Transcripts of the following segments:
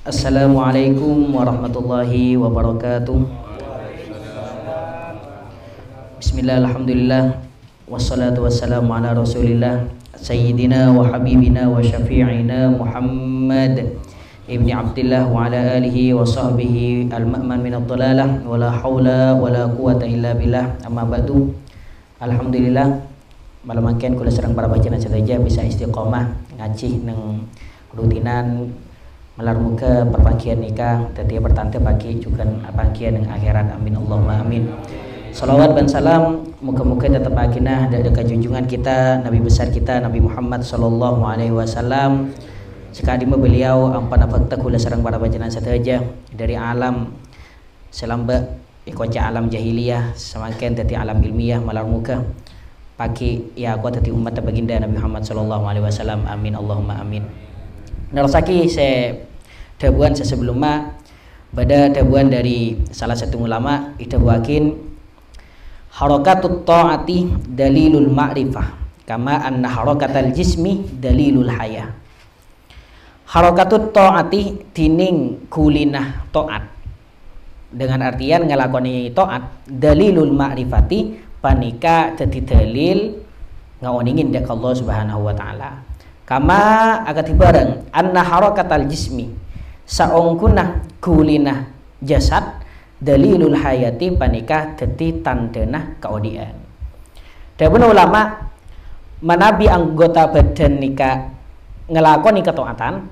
Assalamualaikum warahmatullahi wabarakatuh. Bismillah, alhamdulillah, wassalatu wassalamu ala rasulillah Sayyidina wa habibina wa syafi'ina Muhammad ibni Abdillah wa ala alihi wa sahbihi al-ma'man minad dhalalah wa la hawla wa la quwata illa billah. Amma ba'du. Alhamdulillah, malam makin kula serang para bacaan saja bisa istiqomah ngaji neng rutinan melar muka perpangkian nikah tadi bertante pagi juga pangkian yang akhirat. Amin Allahumma amin. Salawat dan salam muka-muka tetap aginah dari junjungan kita Nabi besar kita Nabi Muhammad sallallahu alaihi wasallam. Sekadima beliau ampan fakta kula sareng para bacanan saja dari alam selamba ikoca alam jahiliyah semakin tadi alam ilmiah melar muka pagi ya aku tadi umat baginda Nabi Muhammad sallallahu alaihi wasallam. Amin Allahumma amin. Narasaki saya dabuan sebelumnya pada dabuan dari salah satu ulama idabuakin harakatut ta'ati dalilul ma'rifah kama anna harakatal jismi dalilul haya. Harakatut ta'ati dining kulinah ta'at dengan artian ngelakoni ta'at dalilul ma'rifati panika jadi dalil ngaoningin dek Allah subhanahu wa ta'ala. Kama agati bareng anna harakatal jismi saongkunah kulinah jasad dalilul hayati panika dadi tandana kaodian. Dapun ulama manabi anggota badan nika ngelakoni ketaatan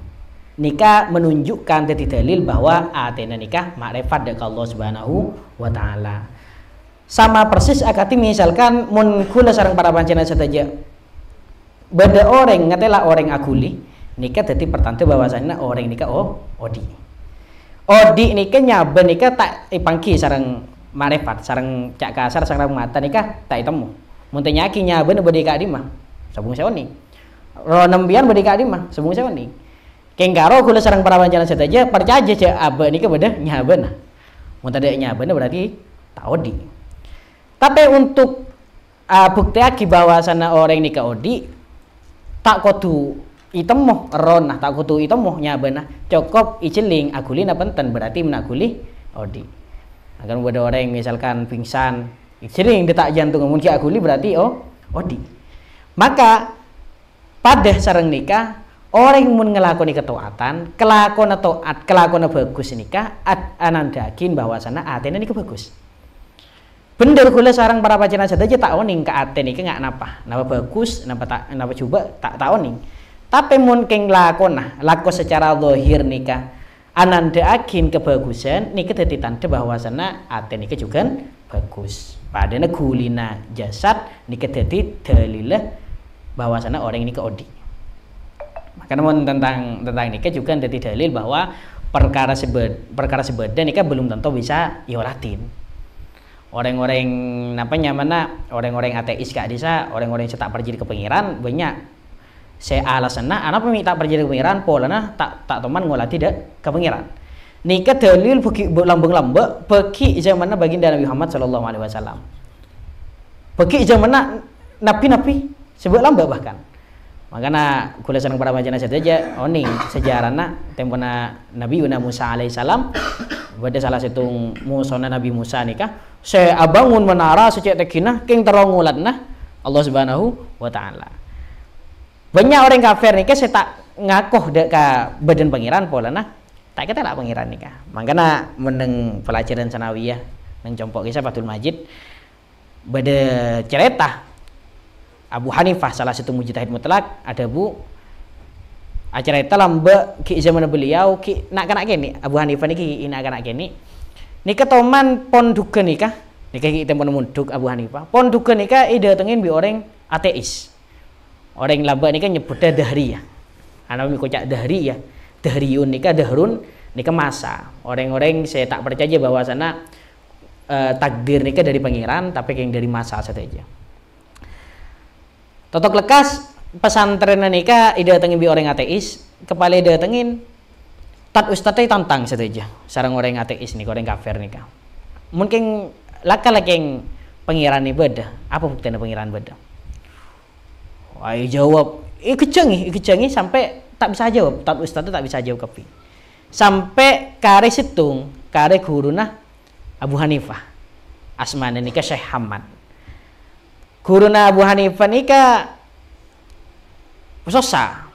nika menunjukkan dadi dalil bahwa atena nikah makrifat dari Allah Subhanahu wa taala. Sama persis akati misalkan mun kula sareng para pancena saja beda orang ngatela orang akuli nikah dadi pertanda bahwasanya orang nikah odi. Odi nikah nyaben nikah tak ipangki sareng marifat sareng cak kasar sareng mata nikah tak itemu. Mun teh nyaki nyaben bade ka dimah sabung seoni. Ro nembian bade ka dimah sabung seoni. Kenggaro kula sareng para pancana saja percaya je abe nikah bade nyaben. Mun tadi nyaben berarti tak odi. Tapi untuk bukti aki bahwasana orang nikah odi tak kudu itemu ronah tak kutu itemu nyabana cukup iceling aguli na penten berarti menaguli odi. Agar ada orang yang misalkan pingsan iceling detak jantung mungkin aguli berarti odi. Maka pada sareng nikah orang yang mun ngelakoni ketaatan kelakon taat kelakon bagus nikah anandakin bahwasana atene nikah bagus. Bener kula sarang para pacaran saja tak oning ke aten nikah nggak napa bagus napa coba tak oning. Tapi mungkin lako secara zahir nikah ananda akin kebagusan nikah dadi tanda bahwasana ate nikah juga bagus. Padahal gulina jasad nikah dadi dalilah bahwasana orang ini odi. Maka namun tentang nikah juga dadi dalil bahwa perkara sebeda nikah belum tentu bisa yoratin. Orang-orang orang-orang ateis kak desa orang-orang yang tak percaya ke pengiran banyak. Saya alasanna anak minta perjalanan ke pengiran polana tak teman ngolah tidak ke pengiran. Nikah dalil bagi lambang-lambang bagi zamanna baginda Nabi Muhammad sallallahu alaihi wasallam. Bagi zamanna nabi-nabi sebut lambang bahkan. Makanya kula senang para bacaan saja oning sejarahna tempona Nabi Musa alaihi salam pada salah satu musona Nabi Musa nikah saya abangun menara secek tekinah king terongulatna Allah Subhanahu wa taala. Banyak orang kafir nikah saya tak ngakoh dek ke badan pangeran polana tak kata lah pangeran nikah. Makanya meneng pelajaran sanawiyah neng compok kisah Fathul Majid pada cerita Abu Hanifah salah satu mujtahid mutlak ada bu acara itu lamba ki zaman beliau ki nak kene Abu Hanifah niki nak kene nikah toman ponduke nikah kita munduk Abu Hanifah ponduke nikah datengin bi orang ateis. Orang lamba nikah nyebutnya dahriyah. Anak mi kocak dahriyah. Dahriyun nikah dahrun nikah masa. Orang-orang saya tak percaya bahwasana takdir nikah dari pangeran tapi yang dari masa saja. Totok lekas pesantren nikah datengin bi orang ateis, kepala datengin tat ustadz tantang saja. Sarang orang ateis nih, orang kafir nikah. Mungkin laki-laki yang pangeran ini beda. Apa buktinya pangeran beda? Wah jawab, kecengi sampai tak bisa jawab. Tak ustadz tak bisa jawab kopi. sampai kare situng kare guruna Abu Hanifah asmane nika Syekh Hamad. Guruna Abu Hanifah nika sosa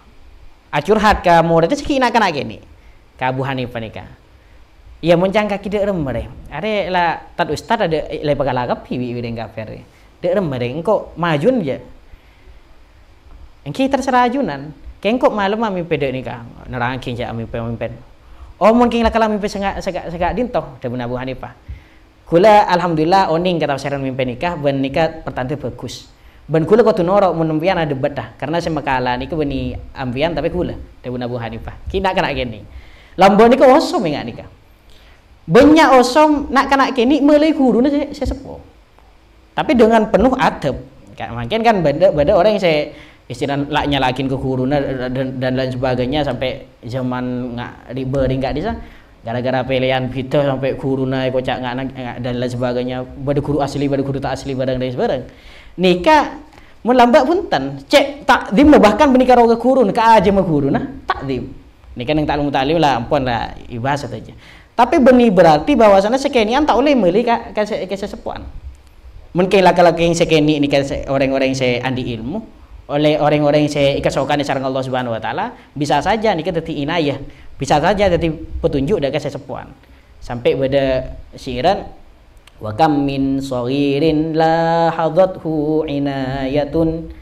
acurhat ka muridnya sekina kana gini ka Abu Hanifah nika. Ya muncang kaki dek remere. Are la tat ustad ada le pagalagap hiwi wideng kafir. Dek remere engko majun je. Engki terserah ajunan. Kengko malam ami pede nika nerang king ja ami pemimpin. Oh mungkin la kala mimpi segak dintoh da Abu Hanifah. Kula alhamdulillah oning kata saran mimpi nikah ben nikah pertanda bagus. Ben kula ko tunoro mun ambian ada betah karena saya makala niku beni ambian tapi kula da Abu Hanifah. Kina kana gini. Lambon niku osom enggak nikah. Banyak osom nak kena kini mulai guru saya sepuh. Tapi dengan penuh adab. Mungkin kan beda orang yang saya istilah nyalakin ke guru dan lain sebagainya sampai zaman nggak ribet nggak bisa gara-gara pilihan video sampai guru naik kocak nggak dan lain sebagainya. Beda guru asli, beda guru tak asli, barang dan sebagainya. Nikah melambat punten cek takdim bahkan benikah roga guru ke aja mah guru nah takdim. Nikah yang taklim taklim lah ampun lah ibas aja. Tapi benih berarti bahwasannya sekenian tak boleh beli ke sesepuan. Mungkin laki-laki yang sekeni ini orang-orang yang saya andi ilmu, oleh orang-orang yang saya ikasokan sareng Allah Subhanahu Wa Taala, bisa saja nih kita inayah, bisa saja jadi petunjuk dari sesepuan. Sampai pada syiran, wa kam min saghirin la hadathu inayatun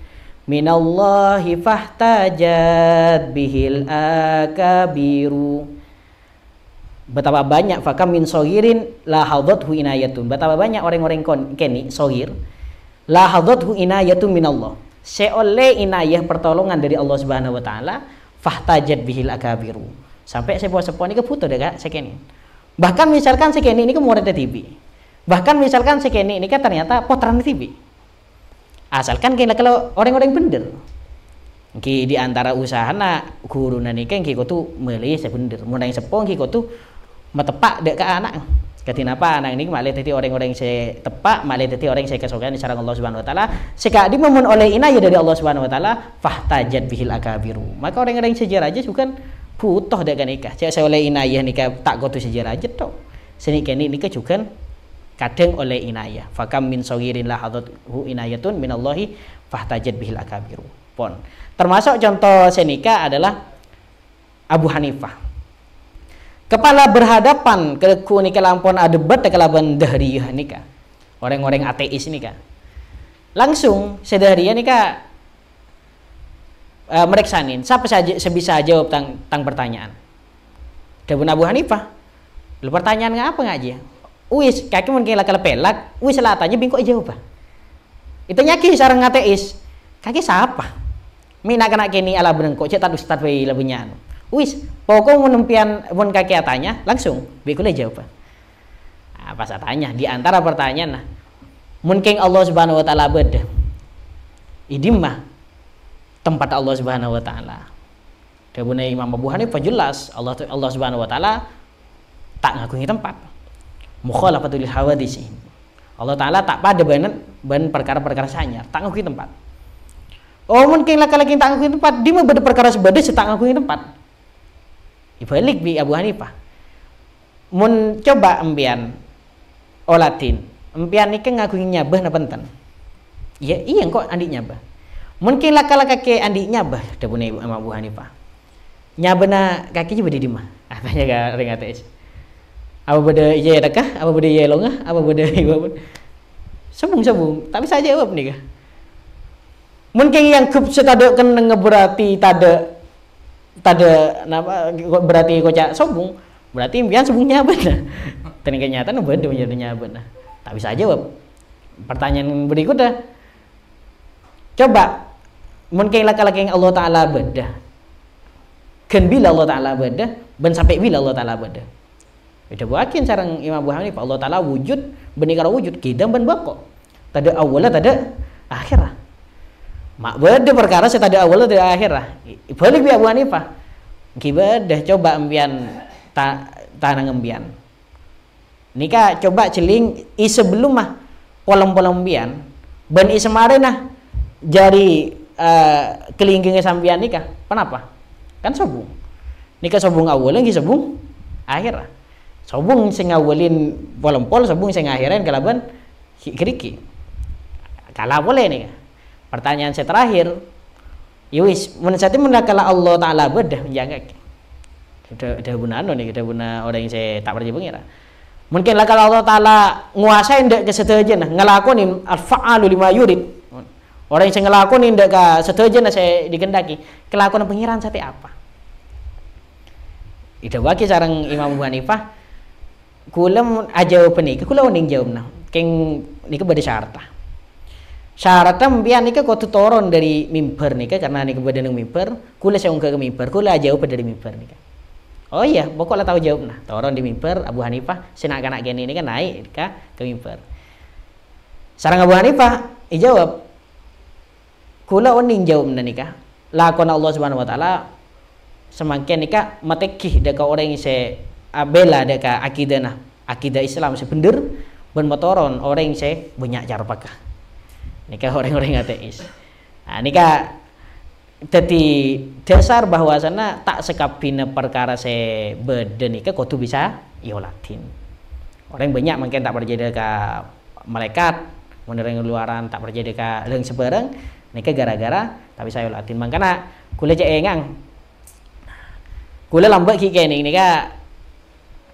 minallahi fahtajat bihil akabiru. Betapa banyak fakam min sohirin la hadathu inayatun. Betapa banyak orang-orang keni sohir la hadathu inayatun minallah. Seoleh inayah pertolongan dari Allah Subhanahu Wa Taala fahtajat bihil akabiru. Sampai sepuh-sepuh ini kebutuh dekat sekeni. Bahkan misalkan sekeni ini ke murid TV. Bahkan misalkan sekeni ini kan ternyata potran TV. Asalkan kalau orang-orang bener. Ki di antara usaha nak guru nani kan ki tu meli sebener. Mun yang sepong ki tu matepak dek ke anak. Katinapa anak ini malah tadi orang-orang saya tepak, malah tadi orang saya kesokan di sarang Allah Subhanahu Wa Taala. Sekali memun oleh inayah dari Allah Subhanahu Wa Taala, fahtajat bihil akabiru. Maka orang-orang sejarah aja bukan butuh dek nikah. Saya oleh inayah nikah tak gotu sejarah aja toh. Seni kini nikah juga kadang oleh inayah. Fakam min sogirin la hadathu inayatun minallahi fahtajat bihil akabiru. Pon. Termasuk contoh senika adalah Abu Hanifah. Kepala berhadapan ke nikah lampon ada debat kelaban dahriyah nikah. Orang-orang ateis nikah. Langsung sedahriyah nikah mereksanin siapa saja sebisa jawab tang pertanyaan. Dabun Abu Hanifah. Lu pertanyaan ngapa ngaji? Wis kaki mungkin lakal pelak, wis latannya bingkok jawab. Itu nyaki sareng ateis. Kaki siapa? Mina kena kini ala berengkok cetak ustad wei labunya. Wis pokok menempian pun kaki tanya langsung bikule jawab. Apa saya tanya di antara pertanyaan nah mungkin Allah Subhanahu Wa Taala beda. Idimah tempat Allah Subhanahu Wa Taala. Dabuna Imam Abu Hanifah jelas Allah Subhanahu Wa Taala tak ngakui tempat. Mukhalafatul hawadisi. Allah Taala tak pada ben perkara-perkara sanyar tak ngakui tempat. Oh mungkin laki-laki tak ngakui tempat di mana beda perkara sebeda tak ngakui tempat. Ibalik bi Abu Hanifah. Mun coba empian olatin. Empian ini kan ngakui nyabah na pentan. Ya iya kok andi nyabah. Mungkin laki-laki ke andi nyabah dabuna Abu Hanifah. Nyabah na kaki juga di mah. Tanya ga ring ateis. Apa beda iya dekah? Apa beda iya longah? Apa beda iba? Sabung-sabung. Tapi saya jawab nih kah? Mungkin yang setada kan ngeberarti tada nama berarti kocak sobung berarti impian sebungnya benar. Dan kenyataan beda menjadinya benar. Tak bisa jawab. Pertanyaan berikutnya. Coba mungkin laki-laki yang Allah Taala beda. Kan bila Allah Taala beda, ben sampai bila Allah Taala beda. Beda buakin sareng Imam Abu Hanifah Allah Taala wujud benikara wujud kidam ben bako. Tada awalnya tada akhirah. Mak beda perkara saya tada awalnya tada akhirah. Balik bi Abu Hanifah. Kibadah coba empian tanang empian. Nika coba celing sebelum mah polong-polong empian. Ben semare nah jari kelingkingnya sampian nikah. Kenapa? Kan sobung. Nika sobung awalnya lagi sobung akhir sobung sing ngawalin pol sobung sing ngakhirin kalaban kiriki kalah boleh nih. Pertanyaan saya terakhir yowis menasati mendakala Allah Ta'ala bedah menjaga kita gunaan nih kita guna orang yang saya tak percaya pengira mungkin lah kalau Allah Ta'ala nguasain dek kesetujuan ngelakonin al-fa'alu lima yurid orang yang saya ngelakonin dek kesetujuan saya dikendaki kelakuan pengiran sate apa itu bagi sarang Imam Abu Hanifah kula aja penik kula uning jawab nah keng nika bade syaratnya mbian nika kau turun dari mimbar nika karena nika badan mimbar kula saya ke mimbar kula jauh dari mimbar nika oh iya pokoknya tahu jawab nah turun di mimbar Abu Hanifah senak-anak gini ini kan naik ke mimbar sarang Abu Hanifah jawab kula oning jawab nah nika lakon Allah Subhanahu Wa Taala semakin nika matekih deka orang yang saya bela deka akidah Islam sebener ben motoron orang yang saya banyak cara pakah nikah orang-orang ateis. Nah, nikah jadi dasar bahwa sana tak sekapina perkara saya beda nikah kau tuh bisa iolatin. Orang banyak mungkin tak percaya ke malaikat, menerang luaran tak percaya ke leng sebarang nikah gara-gara tapi saya iolatin. Makanya kuliah cek engang, kuliah lambat kiki ini nikah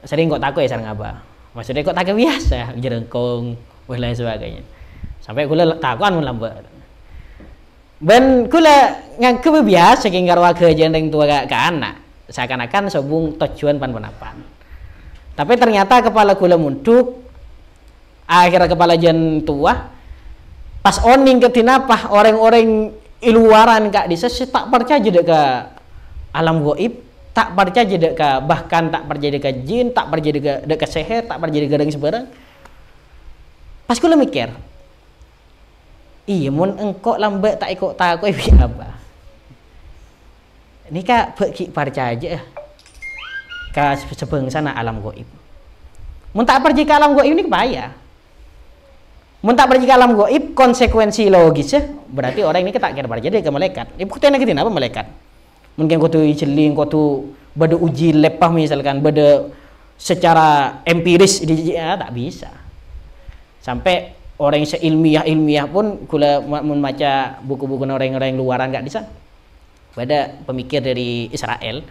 sering kok takut ya sarang apa? Maksudnya kok takut biasa, jerengkong, dan sebagainya. Sampai kula takon mun lambat. Ben kula ngangke biasa saking karo warga jendeng tua ke anak. Seakan-akan sobung tujuan pan-panapan. Tapi ternyata kepala kula munduk akhirnya kepala jen tua pas oning ketinapah orang-orang iluaran kak disa tak percaya dek ke alam gaib, tak percaya dek ke bahkan tak percaya dek ke jin, tak percaya dek ke seher, tak percaya dek ke sebarang. Pas kula mikir iya mun engkau lambat tak ikut takut apa ini kak bagi percaya aja ke sebangsa alam gaib mun tak pergi ke alam gaib ini bahaya mun tak pergi ke alam gaib konsekuensi logisnya berarti orang ini tak kira percaya ke malaikat bukti nak apa malaikat mungkin kau tu jeling kau tu bade uji lepah misalkan bade secara empiris tak bisa sampai orang yang ilmiah pun kula membaca buku-buku orang-orang luaran nggak bisa. Ada pemikir dari Israel,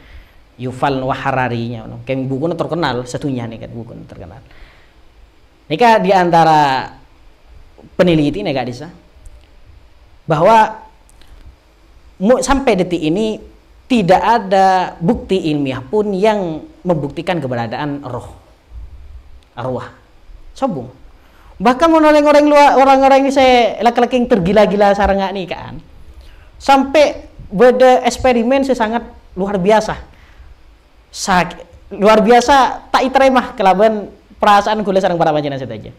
Yuval Noah Harari-nya, kayak bukunya terkenal satunya nih kan buku terkenal. Ini kan diantara peneliti nih nggak bisa bahwa sampai detik ini tidak ada bukti ilmiah pun yang membuktikan keberadaan arwah, sobung. Bahkan orang-orang luar orang-orang saya laki-laki yang tergila-gila sarang nih kan sampai beda eksperimen sangat luar biasa luar biasa tak iteremah kelaban perasaan kula sarang para panjenengan saja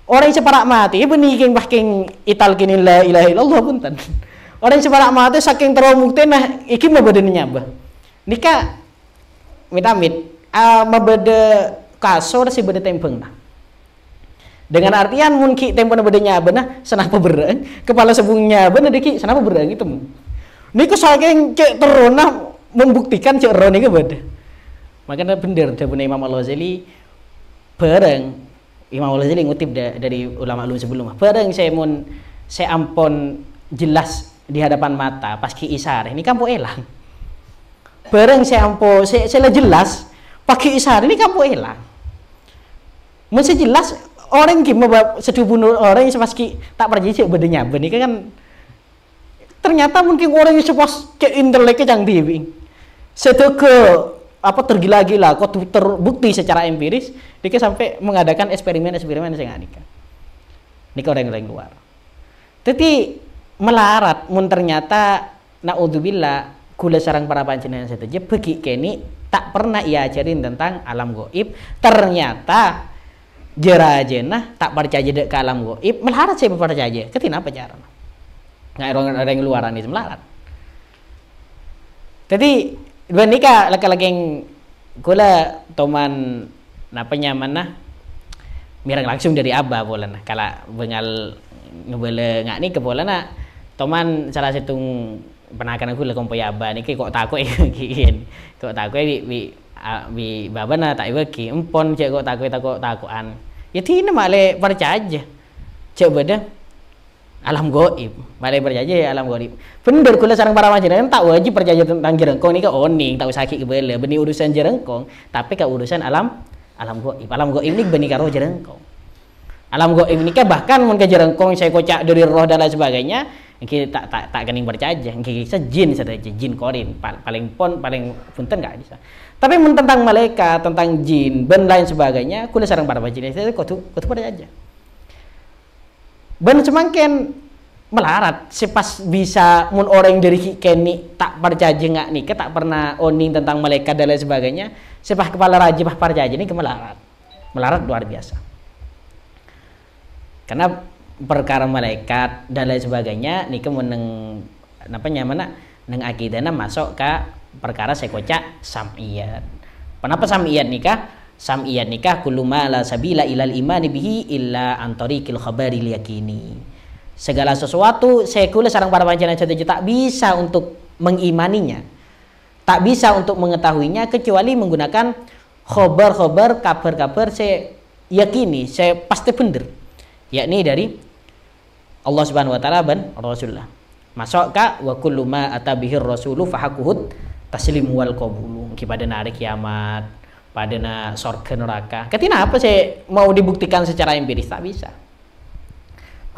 orang yang separak mati beniking bahking italkin la ilaha illallah punten orang yang separak mati saking teromukte nah iki mah badannya bah nika mit-amit mabede kasur si bede tempeng nah dengan artian mungkin tempo bedanya benar senapa bereng kepala sebungnya benar deki senapa bereng itu niku saking cek terona membuktikan cek ron niku beda makanya bener dabune Imam Al-Ghazali bareng Imam Al-Ghazali ngutip dari ulama ulun sebelumnya bareng saya ampun jelas di hadapan mata pas ki isar ini kampo elang bareng saya ampun saya jelas pakai isar ini kampo elang mesti jelas orang gimana sedih bunuh orang yang sepaski tak percaya sih bedanya benih kan ternyata mungkin orang yang sepas ke inteleknya canggih setelah apa tergila-gila kok terbukti secara empiris dia sampai mengadakan eksperimen saya nggak nikah orang-orang luar jadi melarat mun ternyata naudzubillah kula sarang para panjenengan saja bagi kini tak pernah ia ajarin tentang alam gaib ternyata jerajena tak percaya dek ke alam gaib melarat saya percaya ketina apa cara nggak orang luaran itu melarat jadi dua nikah laki-laki yang kula toman napanya mana mirang langsung dari abah boleh nah kalau bengal ngebele nggak nih ke boleh nah toman salah satu penakan aku lah kompoy abah nih kok takut kok takut bi babana tak bagi empon cek kok takuan ya tina male percaya cek beda alam goib male percaya alam goib bener kula sareng para panjenengan tak wajib percaya tentang jerengkong nika oning tak usah ki bele benih urusan jerengkong tapi ka urusan alam goib ini benih karo jerengkong alam goib nika bahkan mun ke jerengkong saya kocak dari roh dan lain sebagainya kita tak kening percaya kita jin saja jin korin paling punten nggak bisa tapi mun tentang malaikat tentang jin ben lain sebagainya kula sareng para panjenengan saya kudu percaya aja ben semakin melarat sepas bisa mun orang dari keni tak percaya nggak nih tak pernah oning tentang malaikat dan lain sebagainya sepas kepala raja pas percaya ini melarat luar biasa karena perkara malaikat dan lain sebagainya nih meneng neng akidana masuk ke perkara sekocak sam'iyat. Kenapa sam'iyat nikah? Sam'iyat nikah kullu ma la sabila ilal imani bihi illa an tariqil khabari liyaqini. Segala sesuatu sekuler sareng para panjenengan setuju tak bisa untuk mengimaninya. Tak bisa untuk mengetahuinya kecuali menggunakan khobar-khobar, kabar-kabar saya yakini, saya pasti benar. Yakni dari Allah Subhanahu wa taala dan Rasulullah. Masuk ka wa kullu ma atabihir rasulu fahakuhut taslimu wal qabulu. Kepada hari kiamat, pada surga neraka. Ketina apa saya mau dibuktikan secara empiris tak bisa.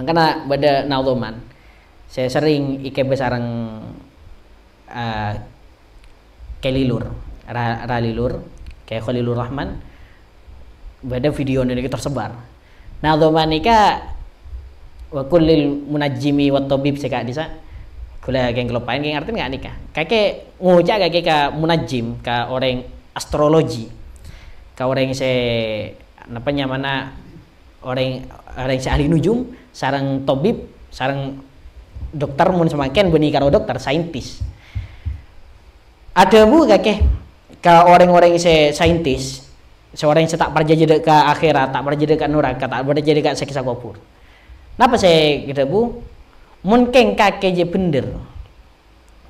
Makanya pada nauzuman saya sering ike besarang kelilur ralilur kayak Khalilur Rahman pada video ini tersebar. Nauzuman ika wa kullil munajjimi wat tabib seka disa kula geng kelopain geng artinya enggak nikah kakek ngucak kakek ka munajjim ka orang astrologi ka orang se napanya mana orang se ahli nujum sarang tabib sarang dokter mun semakin benih karo dokter saintis ada bu kakek ka orang-orang se saintis seorang yang tak percaya ke akhirat tak percaya ke neraka tak percaya ke siksa kubur. Napa saya kira bu, mungkin kakek je bener,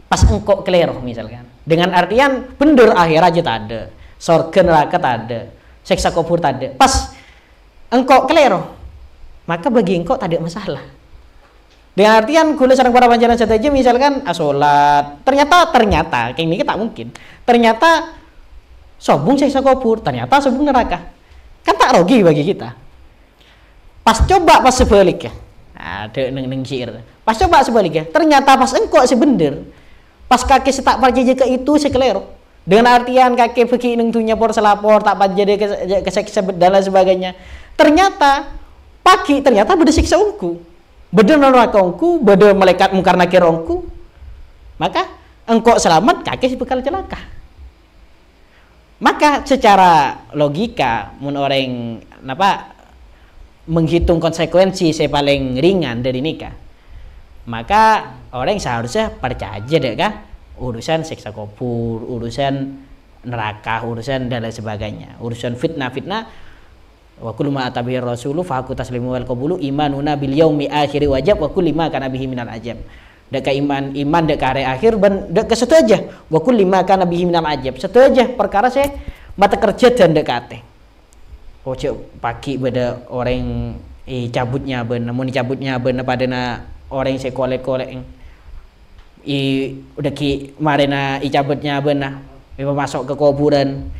pas engkau kelero misalkan, dengan artian bener akhirat aja tak ada, surga neraka tak ada, siksa kubur tak ada, pas engkau kelero, maka bagi engkau tak ada masalah. Dengan artian gula sarang para panjenengan saja misalkan asolat, ternyata kayak ini tak mungkin, ternyata sobung siksa kubur, ternyata sobung neraka, kan tak rugi bagi kita. Pas coba pas sebaliknya ada neng syair pas coba sebaliknya ternyata pas engkau sebener pas kaki setak percaya ke itu sekelero dengan artian kaki pergi neng tunya por selapor tak percaya ke seksa dan sebagainya ternyata pagi ternyata beda siksa ungku beda neraka ungku beda malaikat mungkar nakir ungku maka engkau selamat kaki bakal celaka maka secara logika mun orang apa menghitung konsekuensi saya paling ringan dari nikah maka orang seharusnya percaya deh kah urusan siksa kubur urusan neraka urusan dan lain sebagainya urusan fitnah wa kullu ma atabihi rasulu fa aku taslimu wal qabulu imanuna bil yaumi akhir wajib wa kullu ma kana bihi minal ajab dek iman dek hari akhir ben dek setu aja wa kullu ma kana bihi minal ajab setu aja perkara saya mata kerja dan dekate cek pagi pada orang cabutnya ben namun cabutnya ben pada orang saya kolek udah ki marena cabutnya ben masuk ke kuburan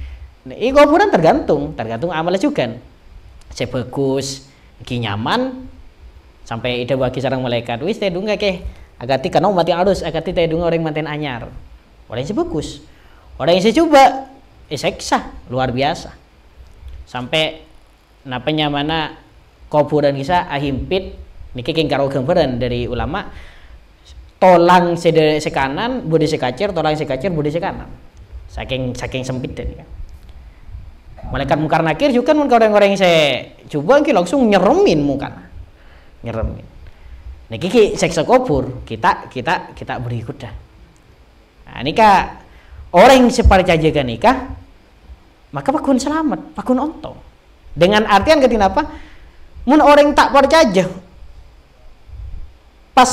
kuburan tergantung amalnya juga saya bagus ki nyaman sampai ida bagi sarang malaikat wis teh dunga ke agati kana mati arus agati teh dunga orang manten anyar orang yang bagus orang yang saya coba seksa luar biasa sampai napanya mana kuburan kisah ahimpit niki king karo gambaran dari ulama tolang sekanan budi sekacir tolang sekacir budi sekanan saking sempit dan kan malaikat mungkar nakir juga kan orang-orang yang saya coba ki langsung nyeremin muka nyeremin niki seksa kubur kita berikut dah nah nikah orang yang sepercaya nikah maka pakun selamat, pakun ontong. Dengan artian ketika apa? Mun orang tak percaya, pas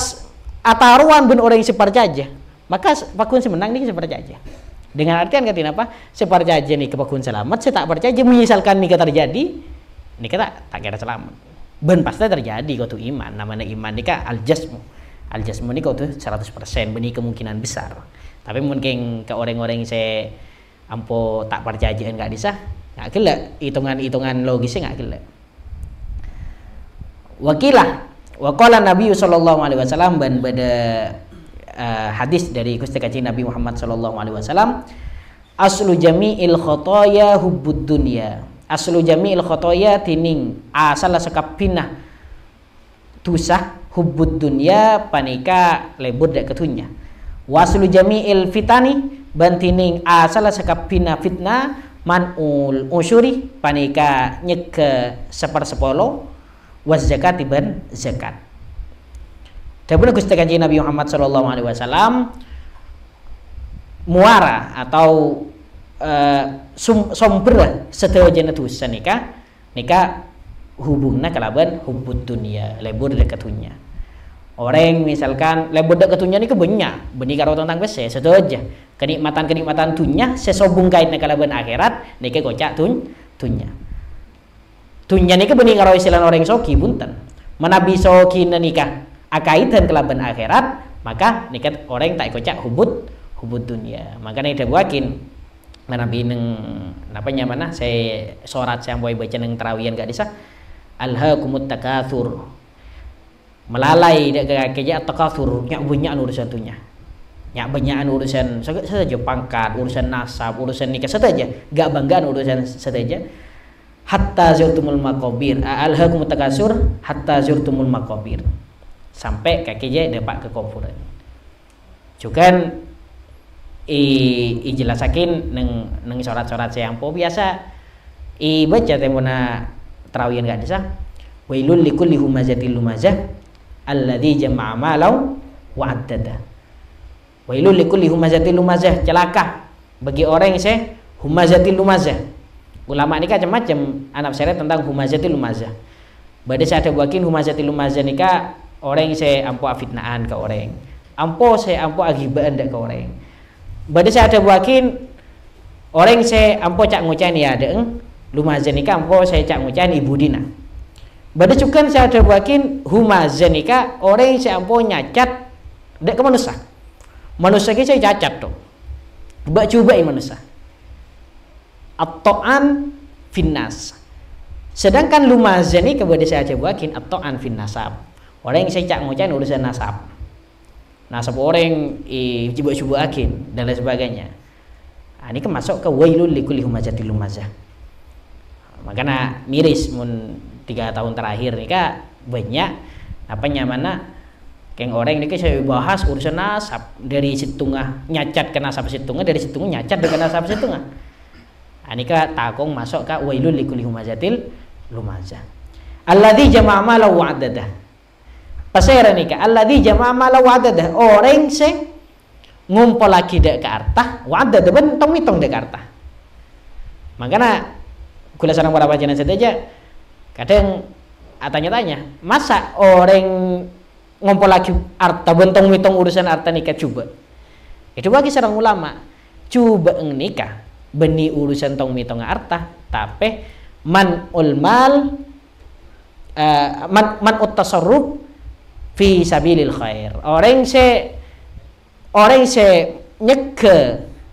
ataruan ben orang yang sepercaya, maka pakun semenang nih sepercaya. Dengan artian katin apa? Saya percaya nih kebakun selamat, saya tak percaya misalkan nikah terjadi, nikah tak kira selamat. Ben pasti terjadi kau tuh iman. Namanya iman nikah al-jasmu. Al-jasmu ini kau tuh 100% benih kemungkinan besar. Tapi mungkin ke orang-orang saya ampo tak percaya enggak disah, enggak gila. Hitungan logisnya enggak gila. Wakilah waqala Nabi sallallahu alaihi wasallam ban pada hadis dari Gusti Kanjeng Nabi Muhammad sallallahu alaihi wasallam, aslu jami'il khotoya hubbud dunya. Aslu jami'il khotoya tining asal sekapina tusah hubbud dunya panika lebur dak ketunya. Waslu jami'il fitani bantining asal sekapina fitnah manul usyuri panika nyeke sepersepuluh was zakat ban zakat. Dapun Gusti Kanjeng Nabi Muhammad sallallahu alaihi wasallam muara atau sumber sedaya dosa nikah hubungna kalaban hubbud dunia lebur dekatunya. Orang misalkan lebur dekatunya ni banyak benih karo tentang bese sedaya kenikmatan dunia sesobung kaitna kalaban akhirat nikah kocak dunya. Dunya nikah benih karo istilah orang soki punten. Menabi soki nikah akaitan kelaban akhirat, maka nikah orang tak kocak hubud dunia. Makanya dia buakin menabi neng napanya mana saya sorat saya boy baca neng terawihan gak bisa alhaakumut takatsur melalai dak keja takatsur nyak banyak urusan dunia. Nyak banyak urusan saja pangkat, urusan nasab, urusan nikah saja, gak banggaan urusan saja. Hatta zurtumul maqabir, alhaakumut takatsur hatta zurtumul maqabir. Sampai kakinya dapat kekufuran. Cukan jelasakin neng sorat-sorat saya ampo biasa baca temuna terawihan gak disah. Wailul likulli humazatil lumazah alladzi jama'a malau wa addada. Wailul likulli humazatil lumazah, celaka bagi orang yang saya humazatil lumazah. Ulama nikah macam-macam anak saya tentang humazatil lumazah. Badai saya ada buakin humazatil lumazah nikah orang saya ampo fitnaan ke orang, saya ampo agibaan dak ke orang. Badai saya ada buakin orang saya ampo cak ngucain ya deng lumazan nikah ampo saya cak ngucain ibu dina. Badai cukan saya ada buakin humazan nikah orang saya ampo nyacat dak ke manusia ke saya cacat tuh bak coba manusia at-ta'an finnas. Sedangkan lumazan nikah badai saya ada buakin at-ta'an finnasab. Orang yang saya cak ngucain urusan nasab orang coba-coba akin dan lain sebagainya. Ini kan masuk ke wailul likulli humazatil lumazah. Makanya miris mun 3 tahun terakhir nih kak banyak apanya mana keng orang ini saya bahas urusan nasab dari situngah nyacat ke nasab situngah, dari situngah nyacat dengan nasab situngah. Ini kak takong masuk ke wailul likulli humazatil lumazah. Alladzi jama'a malahu wa addadah. Pasera nikah alladzi jama'a mala wa'adadah, orang se ngumpul lagi dek ke harta wa'adadah bentong mitong dek harta. Makanya kula sareng para pajenan saja kadang tanya-tanya masa orang ngumpul lagi harta bentong mitong urusan harta nikah coba itu bagi sareng ulama coba nikah beni urusan tong mitong harta tapi man ulmal man utasarruf fi sabilil khair. Orang se nyeke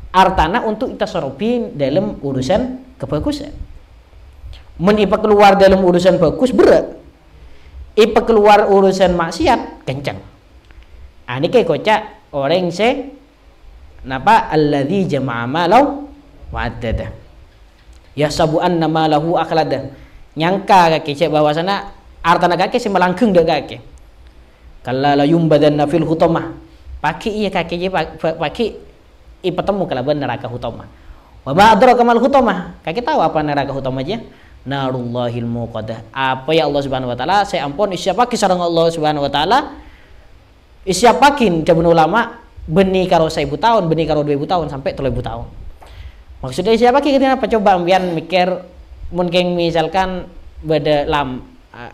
artana untuk itasarrufin dalam urusan kebagusan. Men ipa keluar dalam urusan bagus berat. Ipa keluar urusan maksiat kencang. Ini kayak kocak orang se napa alladzi jama'a malau wa addada. Yasabu anna malahu akhlada. Nyangka kake bahwasana artana kake se melangkeung dak kake. Kalau la yumbadanna fil hutamah paki iya kaki paki ipatemu kalaban neraka hutamah. Wa ma adraka mal hutamah, kaki tahu apa neraka hutamah aja? Narullahil muqaddah. Apa ya Allah Subhanahu wa taala saya ampun isiapaki sareng Allah Subhanahu wa taala isiapakin jabun ulama beni karo 1000 tahun, beni karo 2000 tahun sampai 3000 tahun. Maksudnya isiapaki ketina apa coba ambian mikir mungkin misalkan beda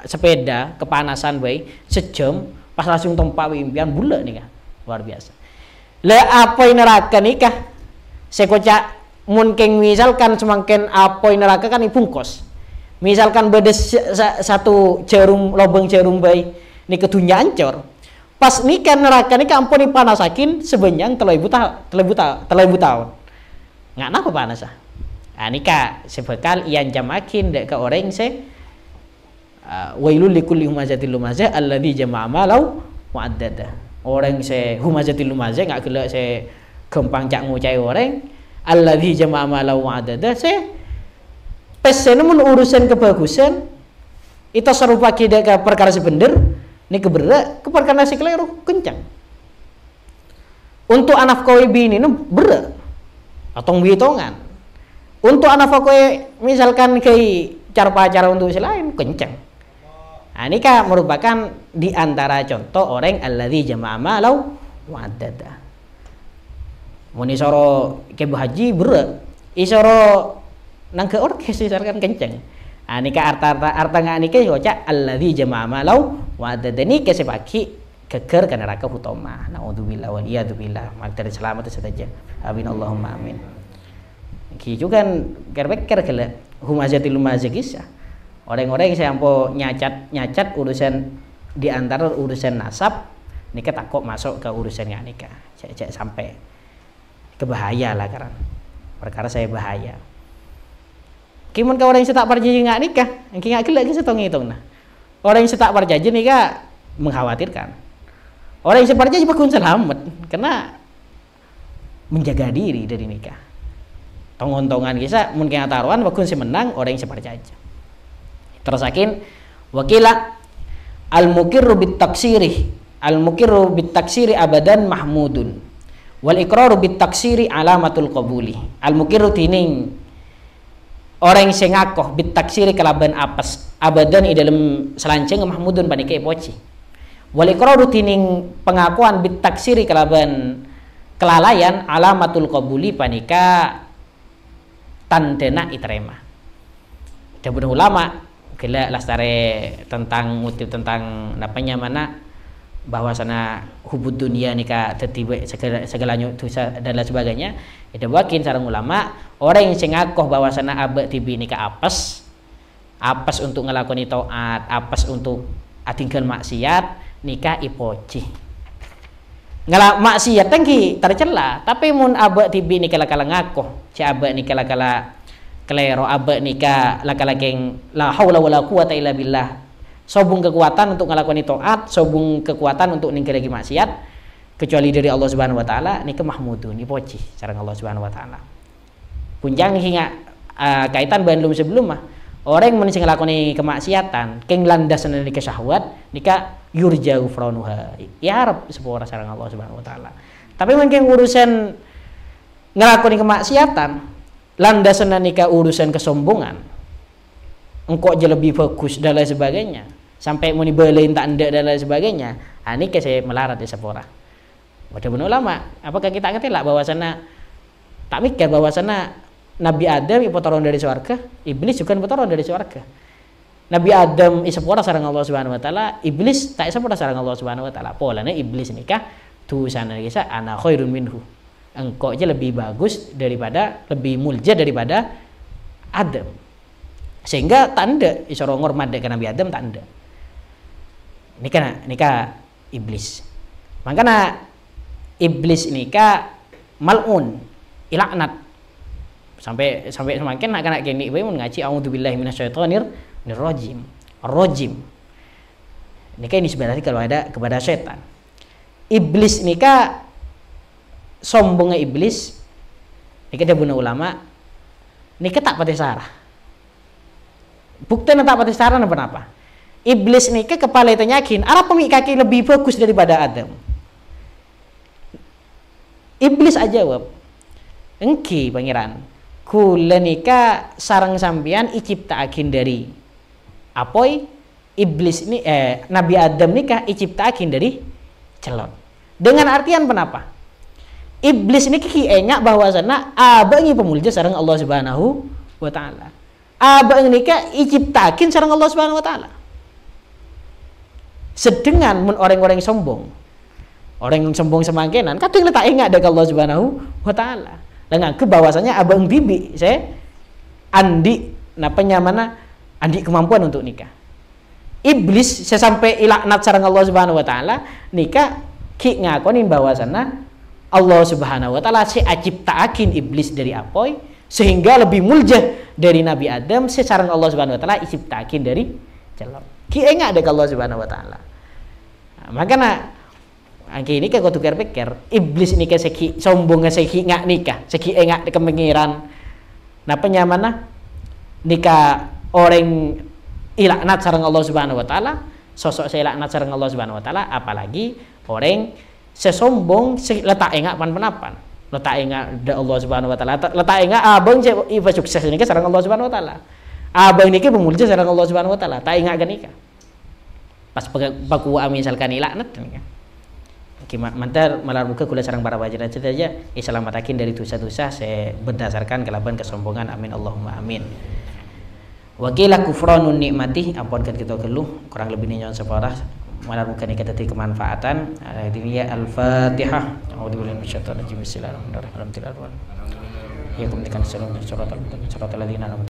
sepeda kepanasan bae sejam pas langsung tempat impian bulan nih kan luar biasa. Lah apa neraka nikah sekocak mungkin misalkan semakin apoi neraka kan ibungkos. Misalkan beda satu jarum lubang jarum bayi ini kedunya ancor. Pas nikah neraka ini ampun dipanasakin sebanyak 3.000 tahun. Nggak napa panas ah. Nah, nikah sebekal ian jamakin dek ke orang se wailul likulli humazatil lumazah alladzi jama'a malau wa'addada. Orang se humazatil lumazah nggak gelak se gampang cak ngucai orang alladzi jama'a malau wa'addada se pesen mun urusan kebagusan itu serupa kita ke perkara sebener ini keberat ke perkara si keliru kencang untuk anak kowe bini ini berat atau bitongan untuk anak kowe misalkan ke cara untuk selain kencang. Nah, ini kan merupakan diantara contoh orang alladzi jama'a malau wa'addada. Mun isoro ke haji berat isoro nang ke orkes misalkan kenceng. Ah nikah arta nga nikah yoca alladzi jama'a malau wa adadani ke sepaki keker kana neraka hutama. Naudzubillah wal iyadu billah. Mak dari selamat saja. Amin Allahumma amin. Ki juga kerbeker kala humazatil lumazah kisah. Orang-orang yang sampo nyacat urusan di antara urusan nasab nikah takut masuk ke urusan nikah. Cek sampai kebahaya lah karena perkara saya bahaya. Kimun ke orang yang tak berjanji nggak nikah, yang nggak gelak kita hitung nah. Orang yang tak berjanji nikah mengkhawatirkan. Orang yang berjanji bakun selamat, karena menjaga diri dari nikah. Tongon-tongan kisah mungkin taruhan bakun si menang orang yang berjanji. Terus akin wakila al-mukirru bit taksiri abadan mahmudun wal iqraru bit taksiri alamatul qabuli. Al-mukirru tining orang yang ngakoh bit taksiri kelaban apes abadan di dalam selanceng mahmudun panike poci wal iqraru tining pengakuan bit taksiri kelaban kelalaian alamatul qabuli panika tandena iterema. Ada ulama gila lastare tentang ngutip tentang napanya mana bahwasana hubud dunia nikah tertiba segalanya dosa dan lain sebagainya. Ada wakin sareng ulama orang yang ngakoh bahwasana abek tibi nikah apes untuk ngelakoni taat, apes untuk atingkeun maksiat nikah ipoci. Ngelak maksiat tangki tercela, tapi mun abek tibi nikah lakala ngakoh, ci abek nikah lakala kelero, abek nikah lakala keng la haula wala quwata illa billah. Sobung kekuatan untuk ngelakoni taat, sobung kekuatan untuk ninggal lagi maksiat kecuali dari Allah Subhanahu wa taala nikah mahmudun ipoci sareng Allah Subhanahu wa taala. Punjang hingga kaitan bandung sebelum mah orang yang sing nglakoni kemaksiatan keng landasan nikah syahwat nikah yurja ghufranuha ya harap sepura sareng Allah Subhanahu wa taala. Tapi mungkin urusan nglakoni kemaksiatan landasan nikah urusan kesombongan engkau aja lebih fokus dan lain sebagainya sampai mau dibelain tak ndak dan lain sebagainya. Ini saya melarat di sepura. Wadah ulama apakah kita ngerti lah bahwasana tak mikir bahwasana Nabi Adam ipotoron dari surga, iblis juga ipotoron dari surga. Nabi Adam isepura sareng Allah Subhanahu wa taala, iblis tak isepura sareng Allah Subhanahu wa taala. Polanya iblis nikah tulisan kisah ana khairun minhu. Engkau aja lebih bagus daripada lebih mulia daripada Adam. Sehingga tanda isoro ngormat ke Nabi Adam tanda. Nikah iblis. Makanya iblis nikah mal'un, ilaknat. Sampai semakin nak gini bae mun ngaji a'udzubillahi minasyaitonir rajim. Rajim. Nikah ini sebenarnya kalau ada kepada setan. Iblis nikah sombongnya iblis. Nikah ada buna ulama. Nikah tak pati sarah. Bukti tak pati sarah apa? Iblis nikah kepala itu yakin arah pemikaki lebih bagus daripada Adam. Iblis aja jawab. Engki pangeran. Kula nikah sarang sampean iciptaakin dari apoi iblis ini Nabi Adam nikah iciptaakin dari celon. Dengan artian kenapa? Iblis ini kienya bahwasana abang ini pemulja sareng Allah Subhanahu wa taala. Abang nikah iciptakin sareng Allah Subhanahu wa taala. Sedengan mun orang-orang sombong. Orang yang sombong semangkenan kadang tak ingat dari Allah Subhanahu wa taala. lengan ke bahwasanya abang bibi saya andi napanya mana andi kemampuan untuk nikah. Iblis saya sampai ilaknat sareng Allah Subhanahu wa taala nikah ki ngakonin bahwasana Allah Subhanahu wa taala si aciptaakin iblis dari apoi sehingga lebih muljah dari Nabi Adam secara Allah Subhanahu wa taala ciptaakin dari jalan. Ki enggak ada Allah Subhanahu wa taala. Nah, makanya angki ini kau tukar pikir iblis nikah seki sombong seki ngak nikah seki engak di kemengiran napa nyamana nikah orang ilaknat sareng Allah Subhanahu wa taala sosok saya ilaknat sareng Allah Subhanahu wa taala apalagi orang sesombong letak engak pan-panapan letak engak da Allah Subhanahu wa taala letak engak abang iba sukses nikah sareng Allah Subhanahu wa taala abang nikah pemulja sareng Allah Subhanahu wa taala tak engak kan nikah pas baku misalkan ilaknat nikah mantar malar muka kula sarang para wajib saja islamatakin dari dosa-dosa saya berdasarkan kelaban kesombongan amin Allahumma amin. Wakilah kufranun nikmati ampun kan kita keluh kurang lebih nyon separah malar muka nikah tadi kemanfaatan ini ya al-Fatihah. A'udzubillahi minasyaitonir rajim. Bismillahirrahmanirrahim. Ya kumtikan suratul ladzina